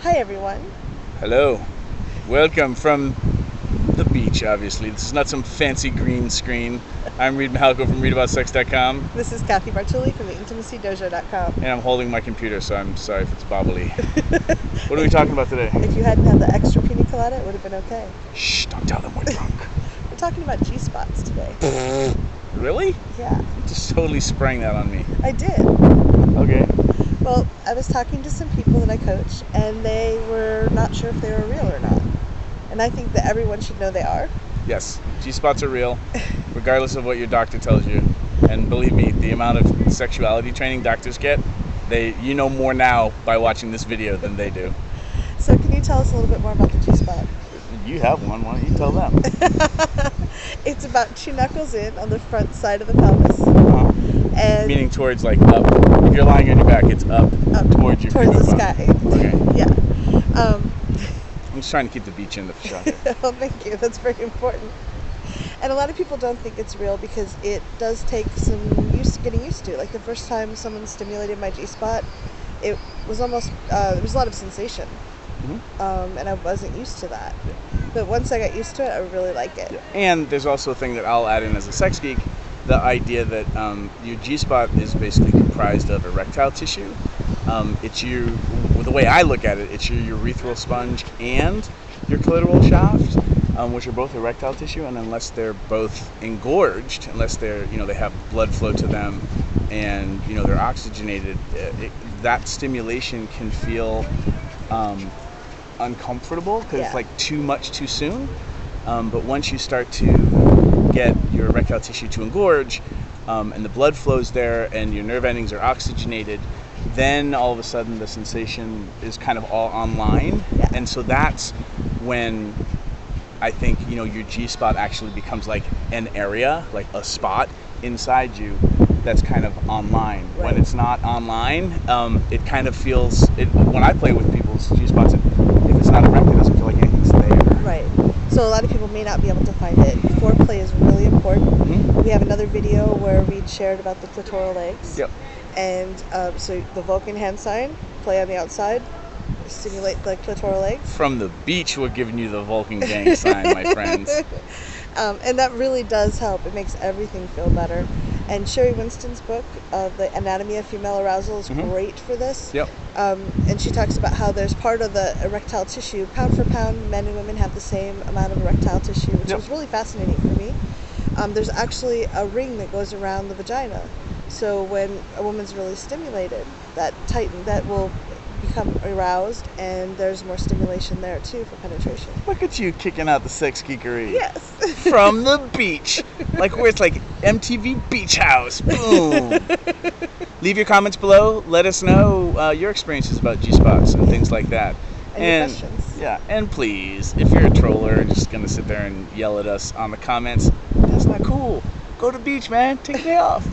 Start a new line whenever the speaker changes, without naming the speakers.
Hi everyone.
Hello. Welcome from the beach, obviously. This is not some fancy green screen. I'm Reid from readaboutsex.com.
This is Cathy from intimacydojo.com.
And I'm holding my computer, so I'm sorry if it's bobbly. What are we talking about today?
If you hadn't had the extra piña colada, it would have been okay.
Shh, don't tell them we're drunk.
We're talking about G-spots today.
Really?
Yeah.
You just totally sprang that on me.
I did.
Okay.
Well, I was talking to some people that I coach, and they were not sure if they were real or not. And I think that everyone should know they are.
Yes, G-spots are real, regardless of what your doctor tells you. And believe me, the amount of sexuality training doctors get, you know more now by watching this video than they do.
So can you tell us a little bit more about the G-spot?
You have one. Why don't you tell them?
It's about 2 knuckles in on the front side of the pelvis. And
meaning towards like up. If you're lying on your back, it's up towards your
towards the sky.
Okay.
Yeah.
I'm just trying to keep the beach in the shot.
Oh, thank you. That's very important. And a lot of people don't think it's real because it does take some getting used to. Like the first time someone stimulated my G-spot, it was almost there was a lot of sensation, and I wasn't used to that.
Yeah.
But once I got used to it, I really like it.
Yeah. And there's also a thing that I'll add in as a sex geek, the idea that your G-spot is basically comprised of erectile tissue. The way I look at it, it's your urethral sponge and your clitoral shaft, which are both erectile tissue, and unless they're both engorged, unless they have blood flow to them, and they're oxygenated, that stimulation can feel uncomfortable because it's like too much too soon. But once you start to get your erectile tissue to engorge, and the blood flows there, and your nerve endings are oxygenated, then all of a sudden the sensation is kind of all online.
Yeah.
And so that's when I think your G-spot actually becomes like an area, like a spot inside you that's kind of online.
Right.
When it's not online, it kind of feels when I play with people's G-spots, if it's not erect, it doesn't feel like anything's there.
Right. So a lot of people may not be able to find it. Foreplay is really important. We have another video where Reid shared about the clitoral legs.
Yep.
And so the Vulcan hand sign, play on the outside, stimulate the clitoral legs.
From the beach, we're giving you the Vulcan gang sign, my friends.
And that really does help. It makes everything feel better. And Sherry Winston's book, The Anatomy of Female Arousal, is great for this.
Yep.
And she talks about how there's part of the erectile tissue, pound for pound, men and women have the same amount of erectile tissue, which was really fascinating for me. There's actually a ring that goes around the vagina. So when a woman's really stimulated, that will become aroused, and there's more stimulation there too for penetration.
Look at you kicking out the sex geekery.
Yes.
From the beach. Like where it's like MTV Beach House. Boom. Leave your comments below. Let us know your experiences about G-spots and things like that.
And your questions.
Yeah, and please, if you're a troller and just going to sit there and yell at us on the comments, that's not cool. Go to the beach, man. Take a day off.